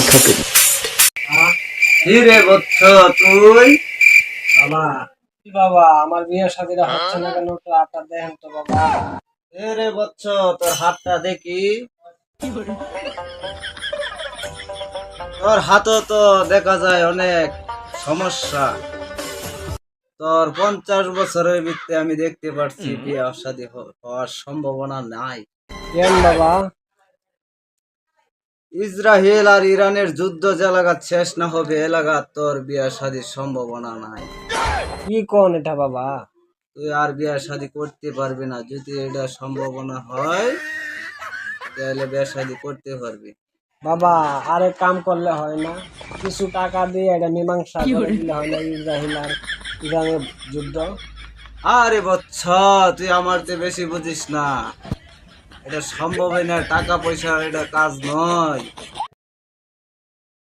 শিক্ষার্থী। কি রে বৎস তুই? বাবা কি বাবা আমার বিয়ে শাদীরা হচ্ছে না কেন? একটু আপনার দেখেন তো বাবা। এ রে বৎস, তোর হাতটা দেখি। তোর হাতও তো দেখা যায় অনেক সমস্যা। তোর 50 বছরের ভিতরে আমি দেখতে পাচ্ছি বিয়ে শাদী হওয়ার সম্ভাবনা নাই। কেন বাবা? ইসরায়েল আর ইরানের যুদ্ধ যে এলাকা শেষ না হবে এলাকা তোর বিয়ে শাদীর সম্ভাবনা নাই। কি কোন এটা বাবা? তুই আর বিয়ে শাদী করতে পারবি না। যদি এটা সম্ভাবনা হয় তাহলে বিয়ে শাদী করতে পারবি। বাবা আরে কাম করলে হয় না? কিছু টাকা দিয়ে এটা মীমাংসা করে দিলে হয় না ইসরায়েল আর ইরানের যুদ্ধ? আরে বৎস, তুই আমার চেয়ে বেশি বুঝিস না। এটা সম্ভব হয় না, টাকা পয়সা এটা কাজ নয়।